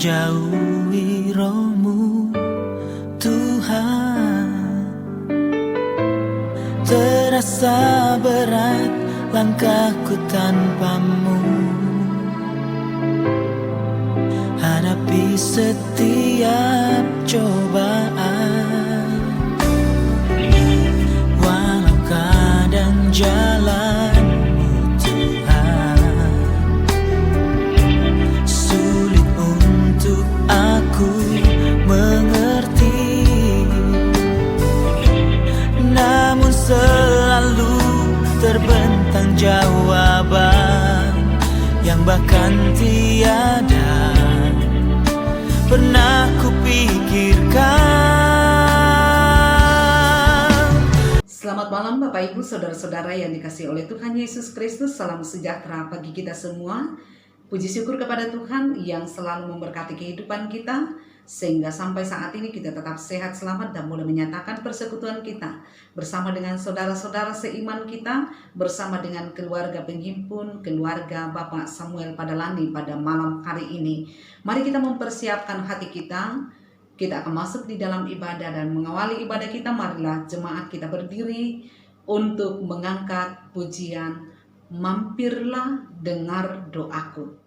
menjauhi roh-Mu, Tuhan. Terasa berat langkahku tanpa-Mu, hadapi setiap cobaan. Walau kadang jalan-Mu, Tuhan, sulit untuk aku mengerti, namun selalu terbentang jawaban yang bahkan tiada pernah kupikirkan. Selamat malam Bapak Ibu Saudara-saudara yang dikasihi oleh Tuhan Yesus Kristus. Salam sejahtera bagi kita semua. Puji syukur kepada Tuhan yang selalu memberkati kehidupan kita, sehingga sampai saat ini kita tetap sehat, selamat, dan boleh menyatakan persekutuan kita bersama dengan saudara-saudara seiman kita, bersama dengan keluarga penghimpun, keluarga Bapak Samuel Padalani pada malam hari ini. Mari kita mempersiapkan hati kita. Kita akan masuk di dalam ibadah, dan mengawali ibadah kita, marilah jemaat kita berdiri untuk mengangkat pujian Mampirlah Dengar Doaku.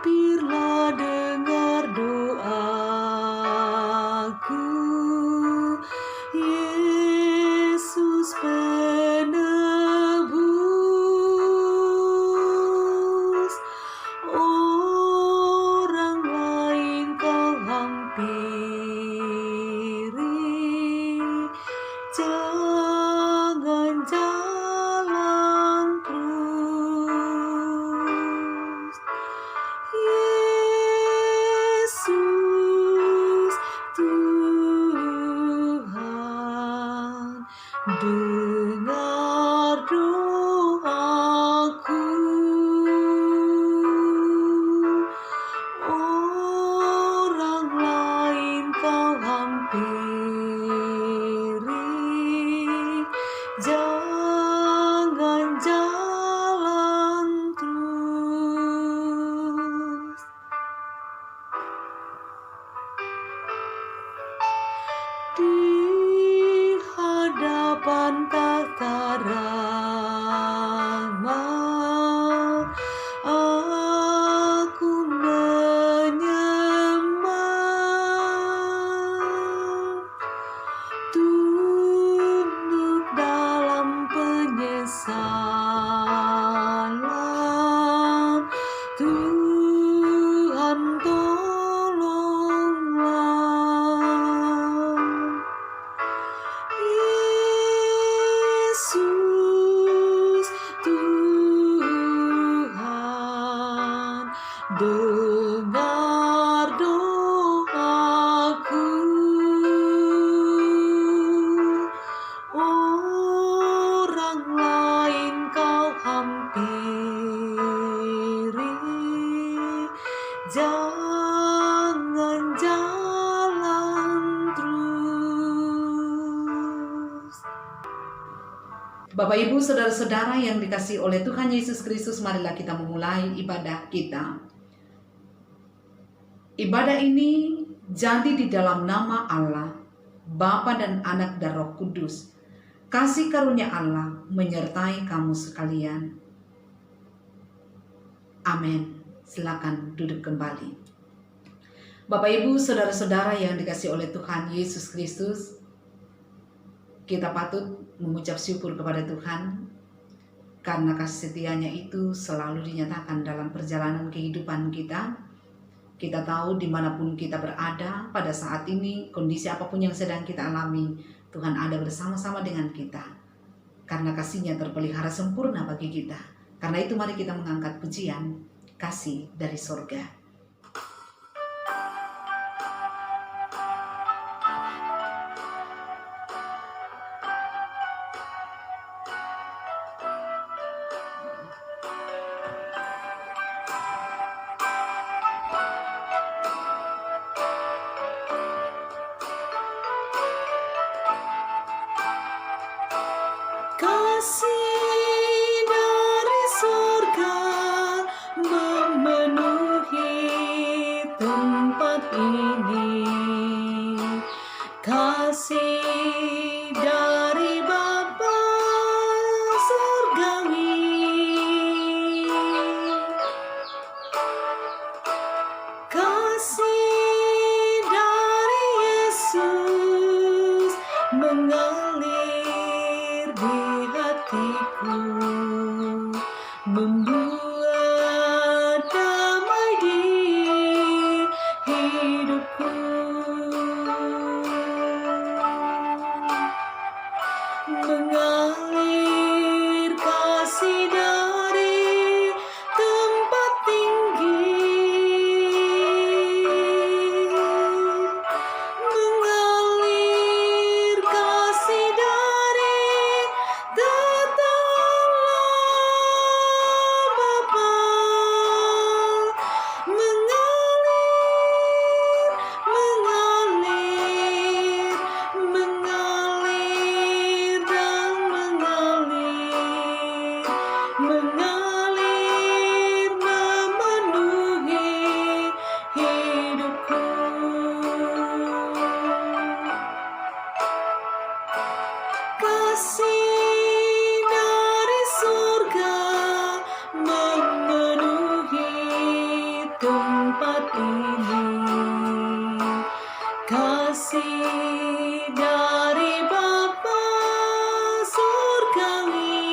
Mampirlah dengar doaku, Yesus penebus. Orang lain kau hampiri, jangan jalan terus. Yesus Tuhan, dengar doaku. Orang lain kau hampiri, jangan jalan terus. Di hadapan tahta rahmat, aku menyembah, tunduk dalam penyesalan. Tuhan tolonglah. Yesus Tuhan, dengar doaku. Orang lain kau hampiri, jangan jalan terus. Bapak Ibu Saudara-saudara yang dikasihi oleh Tuhan Yesus Kristus, marilah kita memulai ibadah kita. Ibadah ini jadi di dalam nama Allah, Bapa dan Anak dan Roh Kudus. Kasih karunia Allah menyertai kamu sekalian. Amin. Silakan duduk kembali. Bapak Ibu Saudara-saudara yang dikasihi oleh Tuhan Yesus Kristus, kita patut mengucap syukur kepada Tuhan karena kasih setianya itu selalu dinyatakan dalam perjalanan kehidupan kita. Kita tahu dimanapun kita berada pada saat ini, kondisi apapun yang sedang kita alami, Tuhan ada bersama-sama dengan kita. Karena kasih-Nya terpelihara sempurna bagi kita. Karena itu mari kita mengangkat pujian kasih dari surga. Kasih dari surga memenuhi tempat ini. Kasih dari Bapa surgawi. Kasih dari Yesus mengalir di hatiku, membuat damai di hidupku. Mengalir kasih dari tempat tinggi, mengalir kasih dari tetangga Bapa, mengalir, mengalir, mengalir dan mengalir, mengalir memenuhi hidupku. Kasih dari surga memenuhi tempat ini. Kasih dari Bapa surgawi.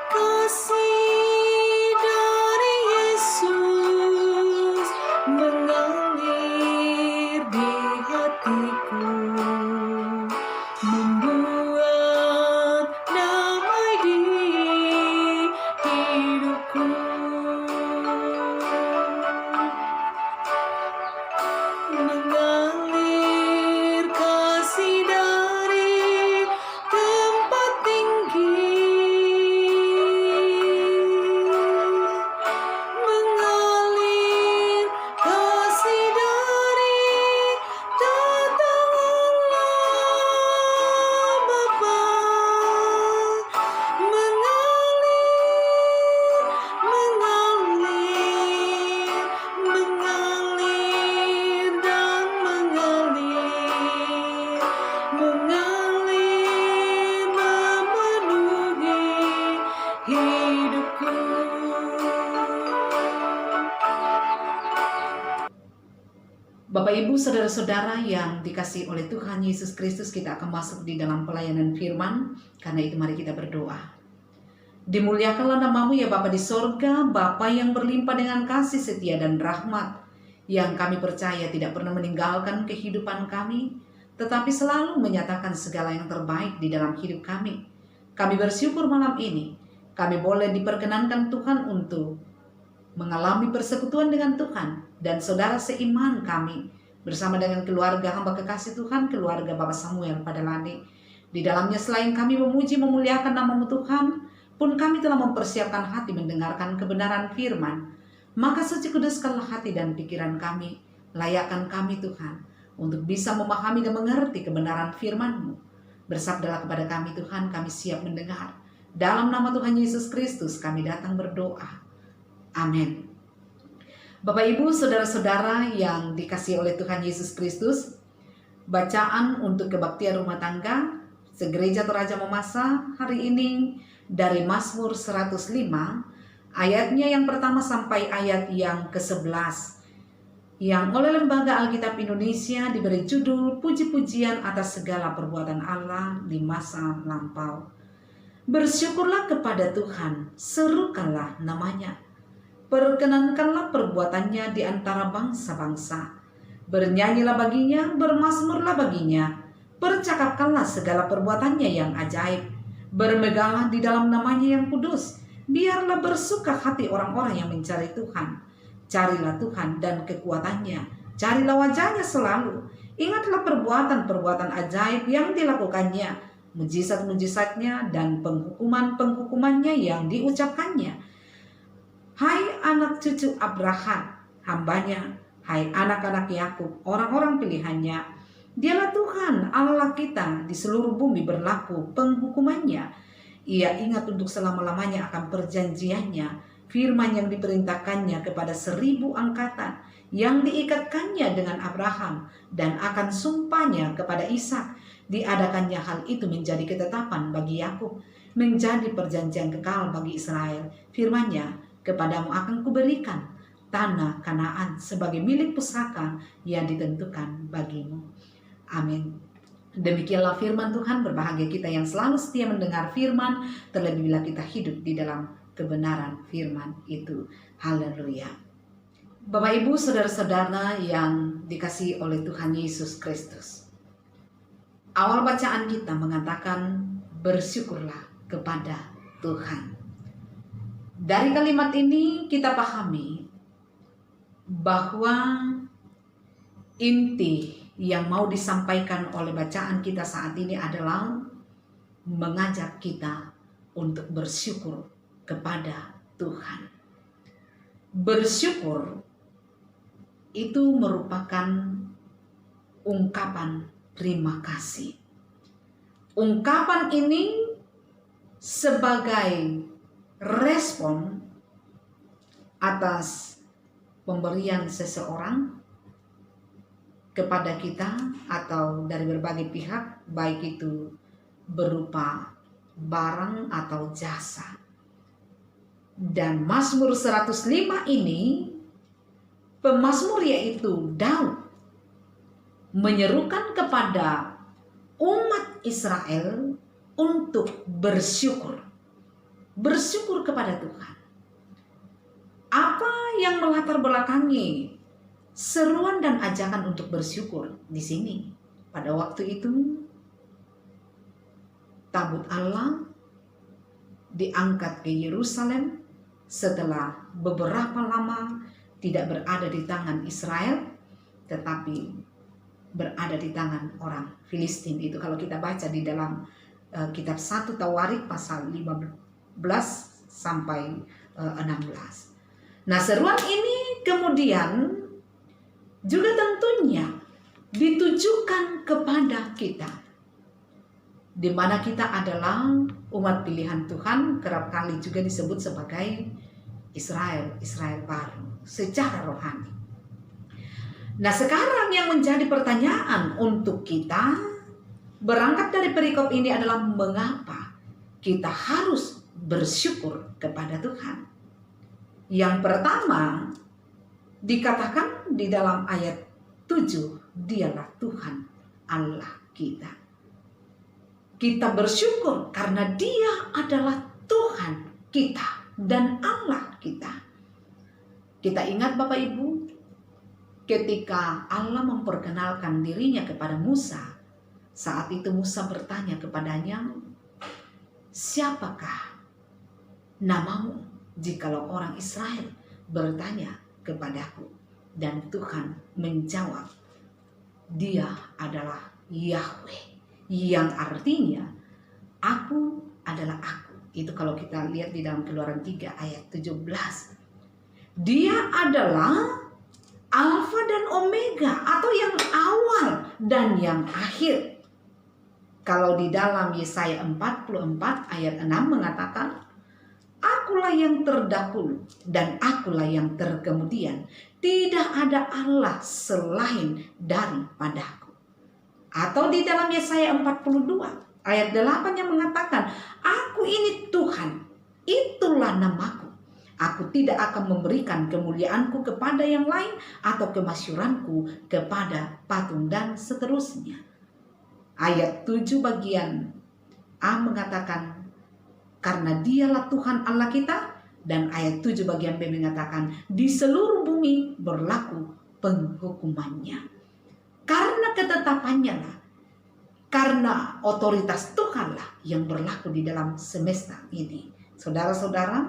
Kasih dari Yesus mengalir di hatiku, membuat damai di hidupku. Mengalir kasih dari tempat tinggi, mengalir kasih dari tetangga Bapa, mengalir, mengalir, mengalir dan mengalir, mengalir memenuhi hidupku. Bapak Ibu saudara-saudara yang dikasihi oleh Tuhan Yesus Kristus, kita akan masuk di dalam pelayanan firman. Karena itu mari kita berdoa. Dimuliakanlah namamu ya Bapa di sorga, Bapa yang berlimpah dengan kasih setia dan rahmat, yang kami percaya tidak pernah meninggalkan kehidupan kami, tetapi selalu menyatakan segala yang terbaik di dalam hidup kami. Kami bersyukur malam ini, kami boleh diperkenankan Tuhan untuk mengalami persekutuan dengan Tuhan dan saudara seiman kami bersama dengan keluarga hamba kekasih Tuhan, keluarga Bapak Samuel Padalani. Di dalamnya selain kami memuji memuliakan namamu Tuhan, pun kami telah mempersiapkan hati mendengarkan kebenaran firman. Maka suci kuduskanlah hati dan pikiran kami, layakkan kami Tuhan, untuk bisa memahami dan mengerti kebenaran firman-Mu. Bersabdalah kepada kami Tuhan, kami siap mendengar. Dalam nama Tuhan Yesus Kristus kami datang berdoa. Amin. Bapak Ibu saudara-saudara yang dikasihi oleh Tuhan Yesus Kristus, bacaan untuk kebaktian rumah tangga segereja Toraja Mamasa hari ini dari Mazmur 105, ayatnya yang pertama sampai ayat yang ke-11, yang oleh Lembaga Alkitab Indonesia diberi judul Puji-pujian atas segala perbuatan Allah di masa lampau. Bersyukurlah kepada Tuhan, serukanlah namanya. Perkenankanlah perbuatannya di antara bangsa-bangsa. Bernyanyilah baginya, bermazmurlah baginya. Percakapkanlah segala perbuatannya yang ajaib. Bermegahlah di dalam namanya yang kudus. Biarlah bersuka hati orang-orang yang mencari Tuhan. Carilah Tuhan dan kekuatannya. Carilah wajahnya selalu. Ingatlah perbuatan-perbuatan ajaib yang dilakukannya, mujizat-mujizatnya dan penghukuman-penghukumannya yang diucapkannya. Hai anak cucu Abraham, hambanya, hai anak-anak Yakub, orang-orang pilihannya, Dialah Tuhan Allah kita, di seluruh bumi berlaku penghukumannya. Ia ingat untuk selama-lamanya akan perjanjiannya, firman yang diperintahkannya kepada 1000 angkatan, yang diikatkannya dengan Abraham, dan akan sumpahnya kepada Ishak. Diadakannya hal itu menjadi ketetapan bagi Yakub, menjadi perjanjian kekal bagi Israel. Firman-Nya, kepadamu akan kuberikan tanah Kanaan sebagai milik pusaka yang ditentukan bagimu. Amin. Demikianlah firman Tuhan. Berbahagia kita yang selalu setia mendengar firman, terlebih bila kita hidup di dalam kebenaran firman itu. Haleluya. Bapak Ibu, saudara-saudara yang dikasihi oleh Tuhan Yesus Kristus. Awal bacaan kita mengatakan bersyukurlah kepada Tuhan. Dari kalimat ini kita pahami bahwa inti yang mau disampaikan oleh bacaan kita saat ini adalah mengajak kita untuk bersyukur kepada Tuhan. Bersyukur itu merupakan ungkapan terima kasih. Ungkapan ini sebagai respon atas pemberian seseorang kepada kita atau dari berbagai pihak, baik itu berupa barang atau jasa. Dan Mazmur 105 ini, pemazmur yaitu Daud menyerukan kepada umat Israel untuk bersyukur. Bersyukur kepada Tuhan. Apa yang melatar belakangi seruan dan ajakan untuk bersyukur di sini? Pada waktu itu tabut Allah diangkat ke Yerusalem setelah beberapa lama tidak berada di tangan Israel, tetapi berada di tangan orang Filistin. Itu kalau kita baca di dalam kitab 1 Tawarik pasal 15 sampai 16. Nah, seruan ini kemudian juga tentunya ditujukan kepada kita, di mana kita adalah umat pilihan Tuhan, kerap kali juga disebut sebagai Israel baru secara rohani. Nah, sekarang yang menjadi pertanyaan untuk kita berangkat dari perikop ini adalah mengapa kita harus bersyukur kepada Tuhan. Yang pertama dikatakan di dalam ayat 7, dialah Tuhan Allah kita. Kita bersyukur karena Dia adalah Tuhan kita dan Allah kita. Kita ingat Bapak Ibu, ketika Allah memperkenalkan dirinya kepada Musa, saat itu Musa bertanya kepadanya, siapakah namamu jikalau orang Israel bertanya kepadaku? Dan Tuhan menjawab, Dia adalah Yahweh, yang artinya aku adalah aku. Itu kalau kita lihat di dalam Keluaran 3 ayat 17. Dia adalah Alfa dan Omega, atau yang awal dan yang akhir. Kalau di dalam Yesaya 44 ayat 6 mengatakan, akulah yang terdahulu dan akulah yang terkemudian. Tidak ada Allah selain daripadaku. Atau di dalam Yesaya 42 ayat 8 yang mengatakan, aku ini Tuhan, itulah namaku. Aku tidak akan memberikan kemuliaanku kepada yang lain atau kemasyuranku kepada patung, dan seterusnya. Ayat 7 bagian A mengatakan, karena Dialah Tuhan Allah kita. Dan ayat 7 bagian B mengatakan, di seluruh bumi berlaku penghukumannya. Karena ketetapannya lah, karena otoritas Tuhan lah yang berlaku di dalam semesta ini. Saudara-saudara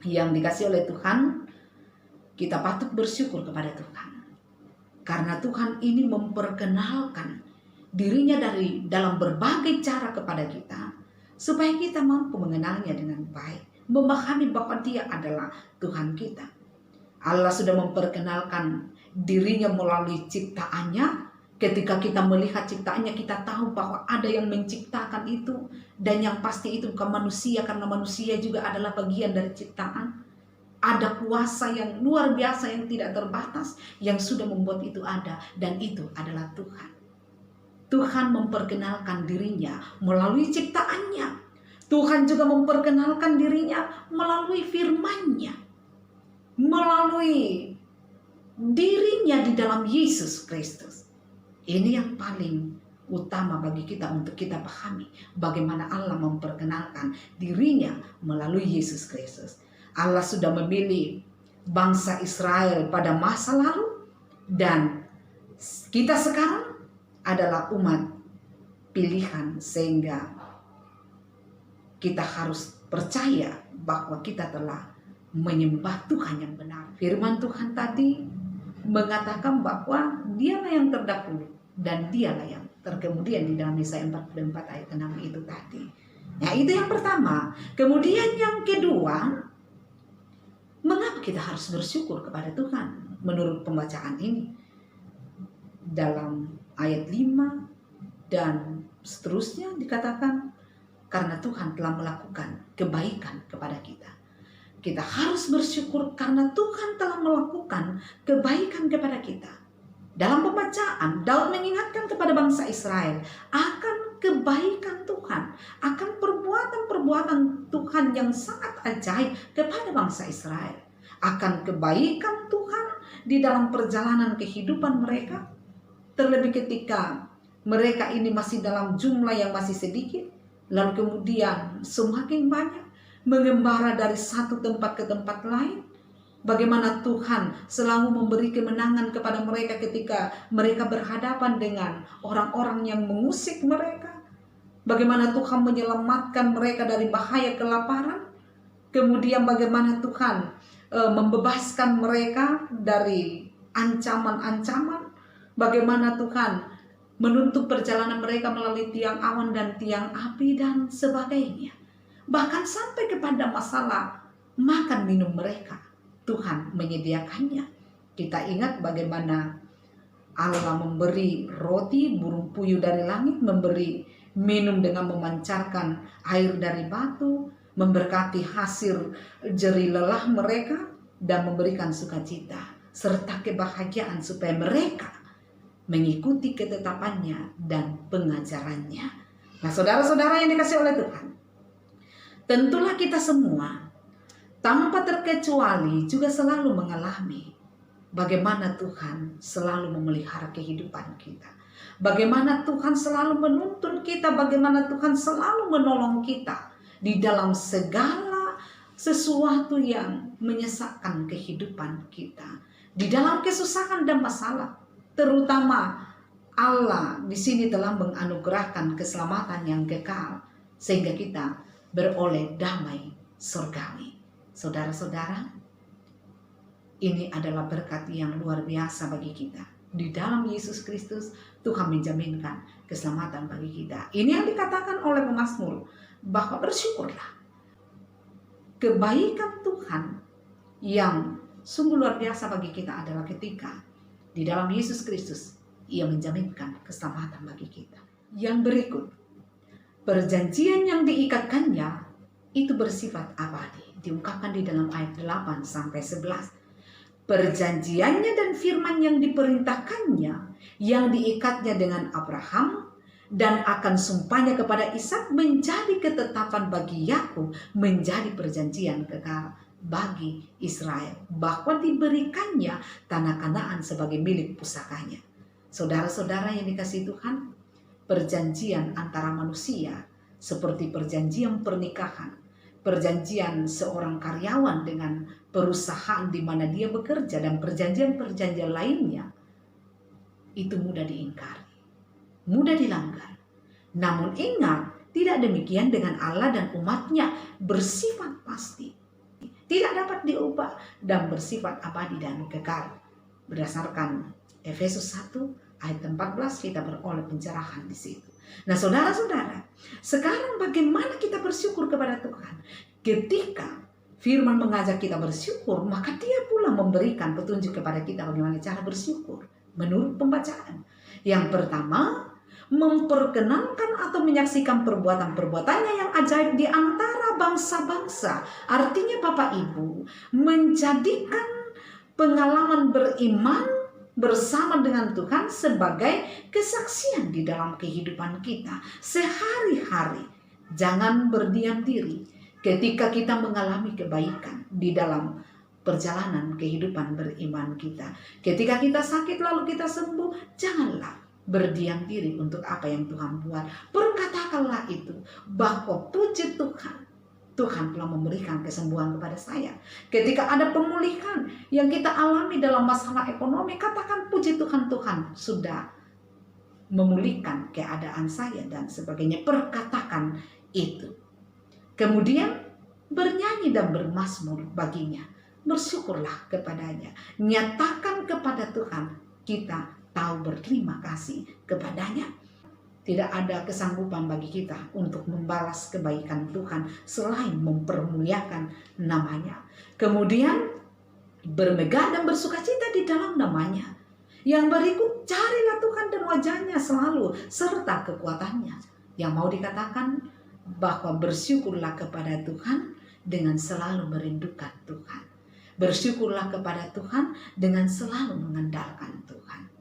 yang dikasihi oleh Tuhan, kita patut bersyukur kepada Tuhan. Karena Tuhan ini memperkenalkan dirinya dari dalam berbagai cara kepada kita, supaya kita mampu mengenalnya dengan baik, memahami bahwa Dia adalah Tuhan kita. Allah sudah memperkenalkan dirinya melalui ciptaannya Ketika kita melihat ciptaannya, kita tahu bahwa ada yang menciptakan itu. Dan yang pasti itu bukan manusia, karena manusia juga adalah bagian dari ciptaan. Ada kuasa yang luar biasa yang tidak terbatas yang sudah membuat itu ada. Dan itu adalah Tuhan. Tuhan memperkenalkan dirinya melalui ciptaannya. Tuhan juga memperkenalkan dirinya melalui firman-Nya. Melalui dirinya di dalam Yesus Kristus. Ini yang paling utama bagi kita untuk kita pahami bagaimana Allah memperkenalkan dirinya melalui Yesus Kristus. Allah sudah memilih bangsa Israel pada masa lalu dan kita sekarang adalah umat pilihan, sehingga kita harus percaya bahwa kita telah menyembah Tuhan yang benar. Firman Tuhan tadi mengatakan bahwa Dialah yang terdahulu dan Dialah yang terkemudian di dalam Yesaya 44 ayat 6 itu tadi. Nah, itu yang pertama. Kemudian yang kedua, mengapa kita harus bersyukur kepada Tuhan? Menurut pembacaan ini dalam ayat 5 dan seterusnya dikatakan karena Tuhan telah melakukan kebaikan kepada kita. Kita harus bersyukur karena Tuhan telah melakukan kebaikan kepada kita. Dalam pembacaan, Daud mengingatkan kepada bangsa Israel akan kebaikan Tuhan, akan perbuatan-perbuatan Tuhan yang sangat ajaib kepada bangsa Israel, akan kebaikan Tuhan di dalam perjalanan kehidupan mereka, terlebih ketika mereka ini masih dalam jumlah yang masih sedikit, lalu kemudian semakin banyak mengembara dari satu tempat ke tempat lain. Bagaimana Tuhan selalu memberi kemenangan kepada mereka ketika mereka berhadapan dengan orang-orang yang mengusik mereka. Bagaimana Tuhan menyelamatkan mereka dari bahaya kelaparan. Kemudian bagaimana Tuhan membebaskan mereka dari ancaman-ancaman. Bagaimana Tuhan menutup perjalanan mereka melalui tiang awan dan tiang api dan sebagainya. Bahkan sampai kepada masalah makan minum mereka, Tuhan menyediakannya. Kita ingat bagaimana Allah memberi roti, burung puyuh dari langit, memberi minum dengan memancarkan air dari batu, memberkati hasil jerih lelah mereka, dan memberikan sukacita serta kebahagiaan supaya mereka mengikuti ketetapannya dan pengajarannya. Nah, saudara-saudara yang dikasihi oleh Tuhan, tentulah kita semua tanpa terkecuali juga selalu mengalami bagaimana Tuhan selalu memelihara kehidupan kita. Bagaimana Tuhan selalu menuntun kita, bagaimana Tuhan selalu menolong kita di dalam segala sesuatu yang menyesakkan kehidupan kita. Di dalam kesusahan dan masalah, terutama Allah di sini telah menganugerahkan keselamatan yang kekal sehingga kita beroleh damai surgawi. Saudara-saudara, ini adalah berkat yang luar biasa bagi kita. Di dalam Yesus Kristus, Tuhan menjaminkan keselamatan bagi kita. Ini yang dikatakan oleh pemazmur, bahwa bersyukurlah. Kebaikan Tuhan yang sungguh luar biasa bagi kita adalah ketika di dalam Yesus Kristus, Ia menjaminkan keselamatan bagi kita. Yang berikut, perjanjian yang diikatkannya itu bersifat abadi. Diungkapkan di dalam ayat 8 sampai 11. Perjanjiannya dan firman yang diperintahkannya, yang diikatnya dengan Abraham dan akan sumpahnya kepada Ishak menjadi ketetapan bagi Yakub, menjadi perjanjian kekal bagi Israel, bahwa diberikannya tanah Kanaan sebagai milik pusakanya. Saudara-saudara yang dikasihi Tuhan, perjanjian antara manusia seperti perjanjian pernikahan, perjanjian seorang karyawan dengan perusahaan di mana dia bekerja, dan perjanjian-perjanjian lainnya, itu mudah diingkari, mudah dilanggar. Namun ingat, tidak demikian dengan Allah dan umatnya, bersifat pasti, tidak dapat diubah, dan bersifat abadi dan kekal. Berdasarkan Efesus 1 ayat 14 kita beroleh pencerahan di situ. Nah, saudara-saudara, sekarang bagaimana kita bersyukur kepada Tuhan? Ketika firman mengajak kita bersyukur, maka Dia pula memberikan petunjuk kepada kita bagaimana cara bersyukur menurut pembacaan. Yang pertama, memperkenankan atau menyaksikan perbuatan-perbuatannya yang ajaib di antara bangsa-bangsa. Artinya Bapak Ibu, menjadikan pengalaman beriman bersama dengan Tuhan sebagai kesaksian di dalam kehidupan kita sehari-hari. Jangan berdiam diri ketika kita mengalami kebaikan di dalam perjalanan kehidupan beriman kita. Ketika kita sakit lalu kita sembuh, janganlah berdiam diri untuk apa yang Tuhan buat. Berkatakanlah itu bahwa puji Tuhan, Tuhan telah memberikan kesembuhan kepada saya. Ketika ada pemulihan yang kita alami dalam masalah ekonomi, katakan puji Tuhan, Tuhan sudah memulihkan keadaan saya dan sebagainya. Perkatakan itu. Kemudian bernyanyi dan bermazmur baginya. Bersyukurlah kepadanya. Nyatakan kepada Tuhan kita tahu berterima kasih kepadanya. Tidak ada kesanggupan bagi kita untuk membalas kebaikan Tuhan selain mempermuliakan namanya. Kemudian bermegah dan bersukacita di dalam namanya. Yang berikut, carilah Tuhan dan wajahnya selalu serta kekuatannya. Yang mau dikatakan bahwa bersyukurlah kepada Tuhan dengan selalu merindukan Tuhan. Bersyukurlah kepada Tuhan dengan selalu mengandalkan Tuhan.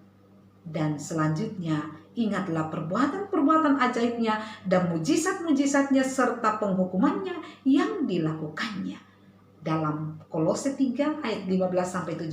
Dan selanjutnya, ingatlah perbuatan-perbuatan ajaibnya dan mujizat-mujizatnya serta penghukumannya yang dilakukannya. Dalam Kolose 3 ayat 15-17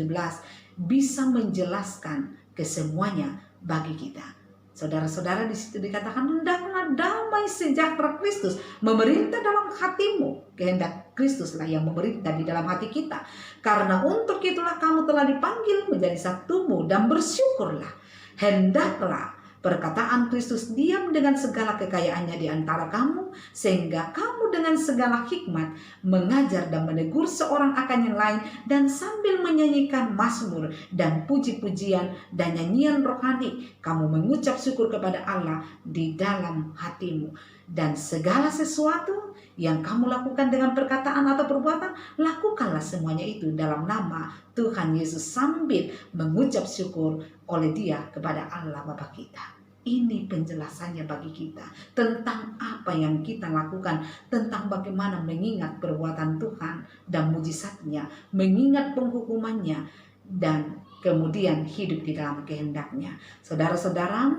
bisa menjelaskan kesemuanya bagi kita. Saudara-saudara, di situ dikatakan, hendaklah damai sejahtera Kristus memerintah dalam hatimu. Kehendak Kristuslah yang memerintah di dalam hati kita. Karena untuk itulah kamu telah dipanggil menjadi satumu dan bersyukurlah. Hendaklah perkataan Kristus diam dengan segala kekayaannya di antara kamu, sehingga kamu dengan segala hikmat mengajar dan menegur seorang akan yang lain, dan sambil menyanyikan mazmur dan puji-pujian dan nyanyian rohani, kamu mengucap syukur kepada Allah di dalam hatimu. Dan segala sesuatu yang kamu lakukan dengan perkataan atau perbuatan, lakukanlah semuanya itu dalam nama Tuhan Yesus sambil mengucap syukur oleh Dia kepada Allah Bapa kita. Ini penjelasannya bagi kita tentang apa yang kita lakukan, tentang bagaimana mengingat perbuatan Tuhan dan mujizatnya, mengingat penghukumannya, dan kemudian hidup di dalam kehendaknya. Saudara-saudara,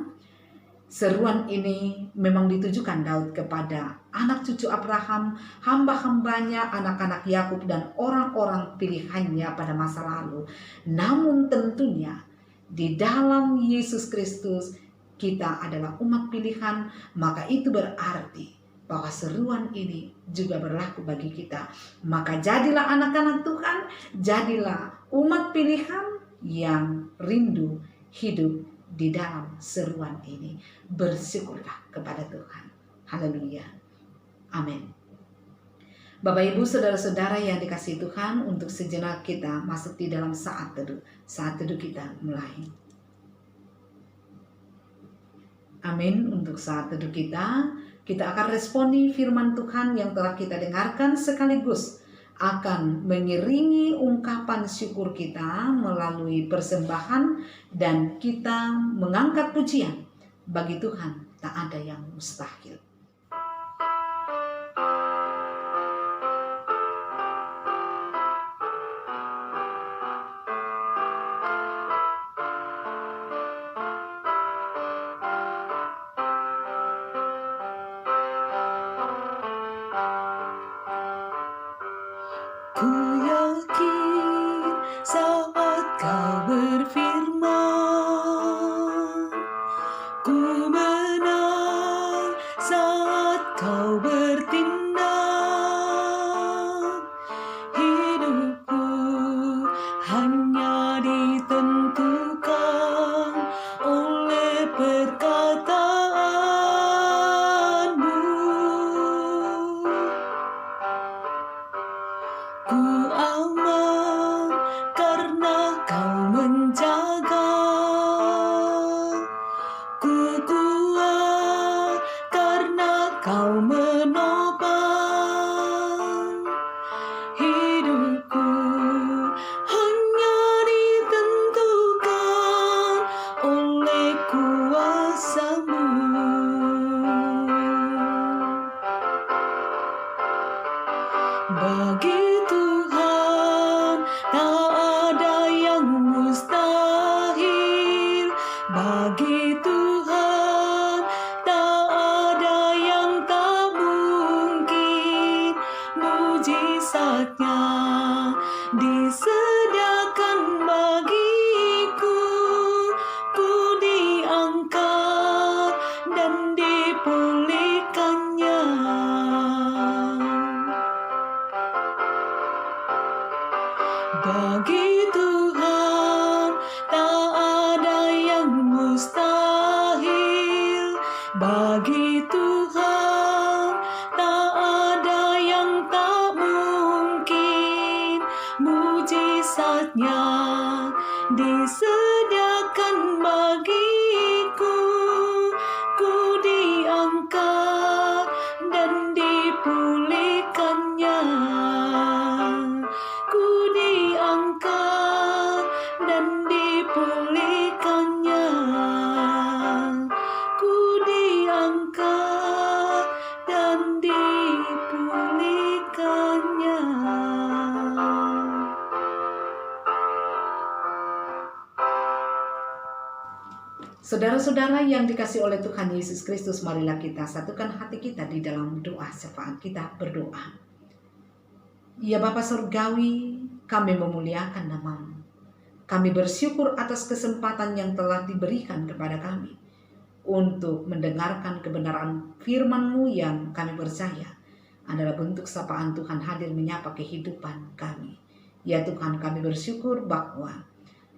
seruan ini memang ditujukan Daud kepada anak cucu Abraham, hamba-hambanya, anak-anak Yakub, dan orang-orang pilihannya pada masa lalu. Namun tentunya di dalam Yesus Kristus kita adalah umat pilihan, maka itu berarti bahwa seruan ini juga berlaku bagi kita. Maka jadilah anak-anak Tuhan, jadilah umat pilihan yang rindu hidup di dalam seruan ini. Bersyukurlah kepada Tuhan. Haleluya. Amin. Bapak Ibu saudara-saudara yang dikasihi Tuhan, untuk sejenak kita masuk di dalam saat teduh. Saat teduh kita mulai. Amin. Untuk saat teduh kita akan responi firman Tuhan yang telah kita dengarkan, sekaligus akan mengiringi ungkapan syukur kita melalui persembahan, dan kita mengangkat pujian. Bagi Tuhan tak ada yang mustahil. Ku yakin saat kau berfirman, ku menang saat Bagi Tuhan tak ada yang mustahil. Bagi Tuhan tak ada yang tak mungkin. Mujizatnya disediakan bagiku. Ku diangkat dan dipulihkannya. Bagi Tuhan tak ada yang mustahil. Bagi Tuhan tak ada yang tak mungkin. Mujizatnya disediakan bagiku. Ku diangkat dan dipulihkannya. Ku diangkat dan dipulihkannya. Ku diangkat dan dipulihkannya. Saudara-saudara yang dikasihi oleh Tuhan Yesus Kristus, marilah kita satukan hati kita di dalam doa syafaat. Kita berdoa. Ya Bapa Surgawi, kami memuliakan nama-Mu. Kami bersyukur atas kesempatan yang telah diberikan kepada kami untuk mendengarkan kebenaran firman-Mu yang kami percaya adalah bentuk sapaan Tuhan hadir menyapa kehidupan kami. Ya Tuhan, kami bersyukur bahwa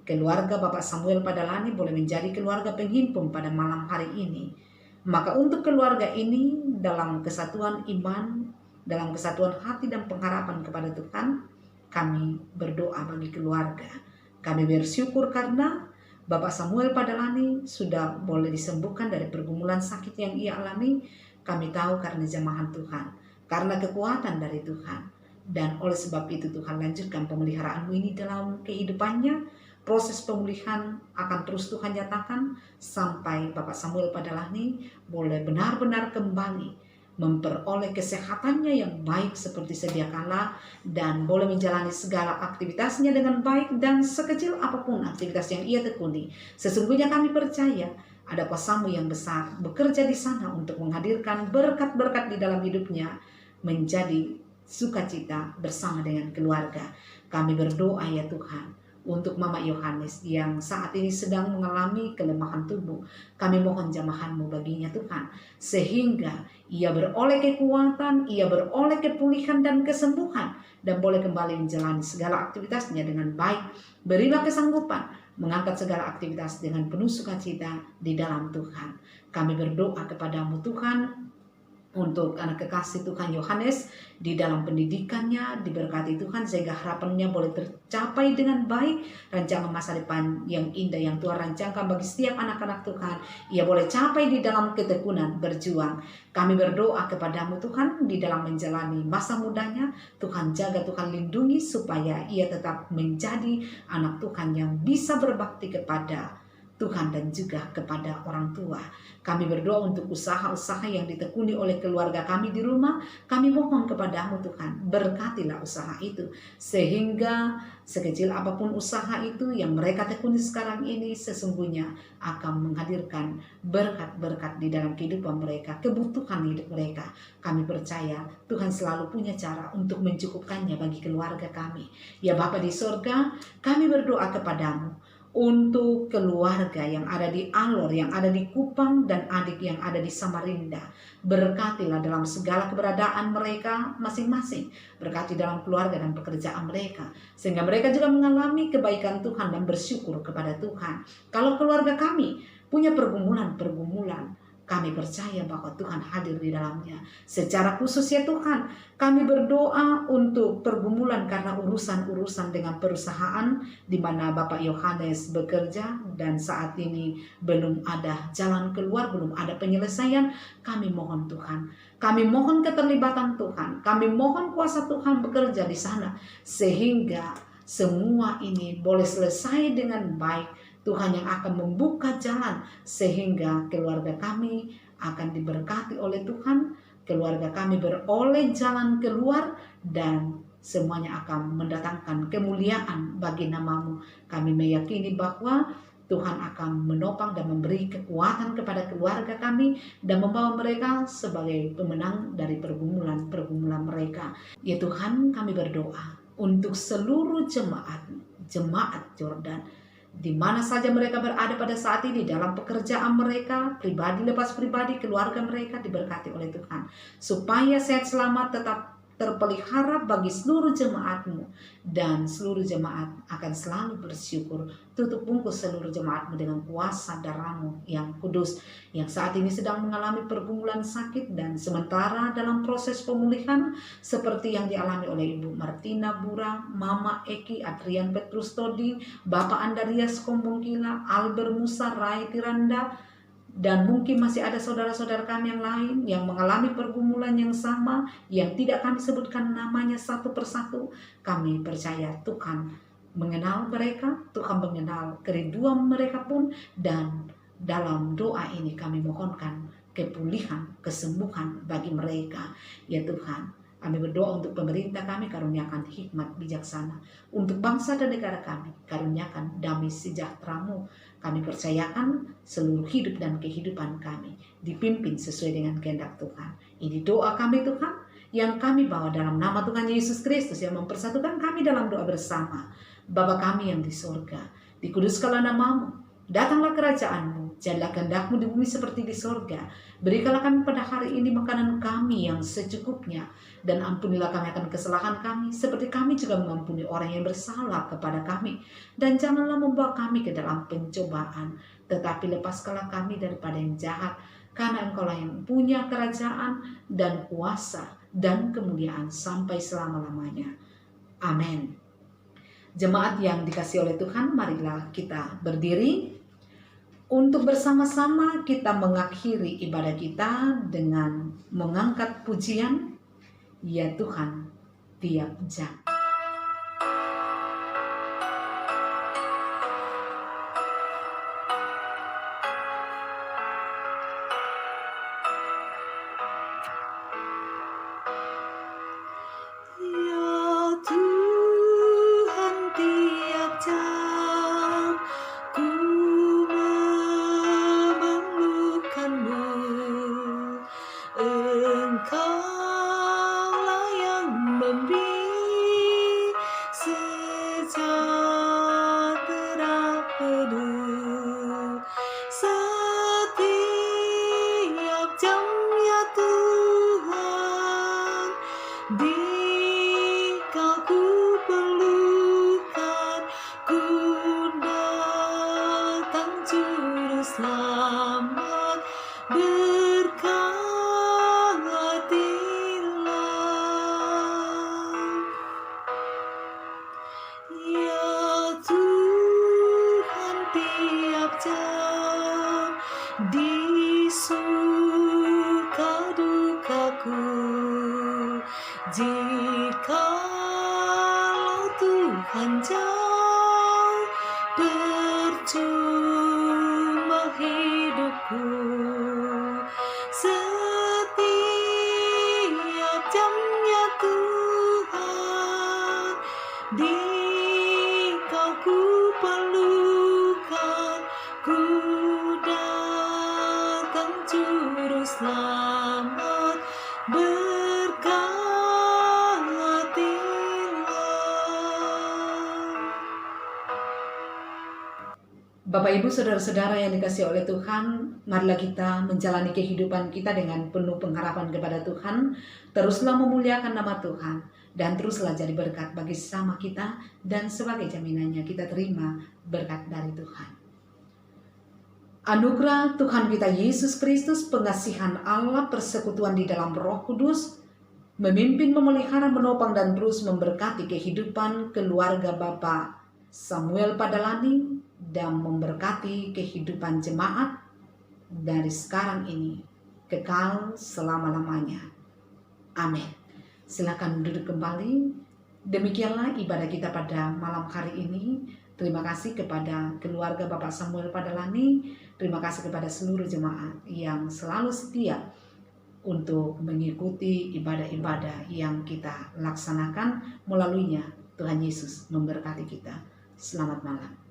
keluarga Bapak Samuel Padalani boleh menjadi keluarga penghimpun pada malam hari ini. Maka untuk keluarga ini dalam kesatuan iman, dalam kesatuan hati dan pengharapan kepada Tuhan, kami berdoa bagi keluarga. Kami bersyukur karena Bapak Samuel Padalani sudah boleh disembuhkan dari pergumulan sakit yang ia alami. Kami tahu karena jamahan Tuhan, karena kekuatan dari Tuhan. Dan oleh sebab itu Tuhan lanjutkan pemeliharaan-Mu ini dalam kehidupannya. Proses pemulihan akan terus Tuhan nyatakan sampai Bapak Samuel Padalani boleh benar-benar kembali memperoleh kesehatannya yang baik seperti sedia kala dan boleh menjalani segala aktivitasnya dengan baik dan sekecil apapun aktivitas yang ia tekuni. Sesungguhnya kami percaya ada kuasa-Mu yang besar bekerja di sana untuk menghadirkan berkat-berkat di dalam hidupnya menjadi sukacita bersama dengan keluarga. Kami berdoa ya Tuhan untuk Mama Yohanes yang saat ini sedang mengalami kelemahan tubuh. Kami mohon jamahan-Mu baginya Tuhan, sehingga ia beroleh kekuatan, ia beroleh kepulihan dan kesembuhan, dan boleh kembali menjalani segala aktivitasnya dengan baik. Berilah kesanggupan mengangkat segala aktivitas dengan penuh sukacita di dalam Tuhan. Kami berdoa kepada-Mu Tuhan, untuk anak kekasih Tuhan Yohanes di dalam pendidikannya, diberkati Tuhan sehingga harapannya boleh tercapai dengan baik. Rancangan masa depan yang indah yang Tuhan rancangkan bagi setiap anak-anak Tuhan, ia boleh capai di dalam ketekunan berjuang. Kami berdoa kepada-Mu Tuhan di dalam menjalani masa mudanya. Tuhan jaga, Tuhan lindungi supaya ia tetap menjadi anak Tuhan yang bisa berbakti kepada Tuhan dan juga kepada orang tua. Kami berdoa untuk usaha-usaha yang ditekuni oleh keluarga kami di rumah. Kami mohon kepada-Mu Tuhan, berkatilah usaha itu, sehingga sekecil apapun usaha itu yang mereka tekuni sekarang ini sesungguhnya akan menghadirkan berkat-berkat di dalam kehidupan mereka, kebutuhan hidup mereka. Kami percaya Tuhan selalu punya cara untuk mencukupkannya bagi keluarga kami. Ya Bapa di sorga, kami berdoa kepada-Mu untuk keluarga yang ada di Alor, yang ada di Kupang, dan adik yang ada di Samarinda. Berkatilah dalam segala keberadaan mereka masing-masing. Berkati dalam keluarga dan pekerjaan mereka, sehingga mereka juga mengalami kebaikan Tuhan dan bersyukur kepada Tuhan. Kalau keluarga kami punya pergumulan, kami percaya bahwa Tuhan hadir di dalamnya. Secara khusus ya Tuhan, kami berdoa untuk pergumulan karena urusan-urusan dengan perusahaan di mana Bapak Yohanes bekerja dan saat ini belum ada jalan keluar, belum ada penyelesaian. Kami mohon Tuhan, kami mohon keterlibatan Tuhan, kami mohon kuasa Tuhan bekerja di sana sehingga semua ini boleh selesai dengan baik. Tuhan yang akan membuka jalan sehingga keluarga kami akan diberkati oleh Tuhan. keluarga kami beroleh jalan keluar, dan semuanya akan mendatangkan kemuliaan bagi nama-Mu. Kami meyakini bahwa Tuhan akan menopang dan memberi kekuatan kepada keluarga kami dan membawa mereka sebagai pemenang dari pergumulan-pergumulan mereka. Ya Tuhan, kami berdoa untuk seluruh jemaat Jordan, di mana saja mereka berada pada saat ini, dalam pekerjaan mereka, pribadi lepas pribadi, keluarga mereka diberkati oleh Tuhan, supaya sehat selamat tetap terpelihara bagi seluruh jemaat-Mu, dan seluruh jemaat akan selalu bersyukur. Tutup bungkus seluruh jemaat-Mu dengan kuasa darah-Mu yang kudus, yang saat ini sedang mengalami pergumulan sakit dan sementara dalam proses pemulihan, seperti yang dialami oleh Ibu Martina Bura, Mama Eki, Adrian Petrus Todi, Bapak Andarias Kombongkila, Albert Musa, Rai Tiranda, dan mungkin masih ada saudara-saudara kami yang lain yang mengalami pergumulan yang sama, yang tidak kami sebutkan namanya satu persatu. Kami percaya Tuhan mengenal mereka, Tuhan mengenal kerinduan mereka pun, dan dalam doa ini kami mohonkan kepulihan, kesembuhan bagi mereka. Ya Tuhan, kami berdoa untuk pemerintah kami, karuniakan hikmat bijaksana. Untuk bangsa dan negara kami, karuniakan damai sejahtera-Mu. Kami percayakan seluruh hidup dan kehidupan kami dipimpin sesuai dengan kehendak Tuhan. Ini doa kami Tuhan, yang kami bawa dalam nama Tuhan Yesus Kristus yang mempersatukan kami dalam doa bersama. Bapa kami yang di sorga, dikuduskanlah nama-Mu, datanglah kerajaan-Mu, jadilah kehendak-Mu di bumi seperti di sorga. Berikanlah kami pada hari ini makanan kami yang secukupnya, dan ampunilah kami akan kesalahan kami, seperti kami juga mengampuni orang yang bersalah kepada kami. Dan janganlah membawa kami ke dalam pencobaan, tetapi lepaskanlah kami daripada yang jahat, karena Engkau-lah yang punya kerajaan dan kuasa dan kemuliaan sampai selama-lamanya. Amin. Jemaat yang dikasihi oleh Tuhan, marilah kita berdiri untuk bersama-sama kita mengakhiri ibadah kita dengan mengangkat pujian, Ya Tuhan, tiap jam. Ya Tuhan, tiap jam ku memerlukan-Mu. Engkau-lah yang memberi sejahtera penuh setiap jam, ya Tuhan. Di Kau ku perlukan, ku datang juru selamat, berkatilah. Ya Tuhan, tiap jam di suka dukaku, jikalau Tuhan jauh, percuma hidupku. Setiap jam, ya Tuhan, di Kau ku perlukan, ku datang juru selamat, berkatilah. Bapak Ibu saudara-saudara yang dikasihi oleh Tuhan, marilah kita menjalani kehidupan kita dengan penuh pengharapan kepada Tuhan. Teruslah memuliakan nama Tuhan, dan teruslah jadi berkat bagi sesama kita, dan sebagai jaminannya kita terima berkat dari Tuhan. Anugerah Tuhan kita Yesus Kristus, pengasihan Allah, persekutuan di dalam Roh Kudus, memimpin, memelihara, menopang, dan terus memberkati kehidupan keluarga Bapak Samuel Padalani, dan memberkati kehidupan jemaat dari sekarang ini kekal selama-lamanya. Amin. Silakan duduk kembali. Demikianlah ibadah kita pada malam hari ini. Terima kasih kepada keluarga Bapak Samuel Padalani. Terima kasih kepada seluruh jemaat yang selalu setia untuk mengikuti ibadah-ibadah yang kita laksanakan melaluinya. Tuhan Yesus memberkati kita. Selamat malam.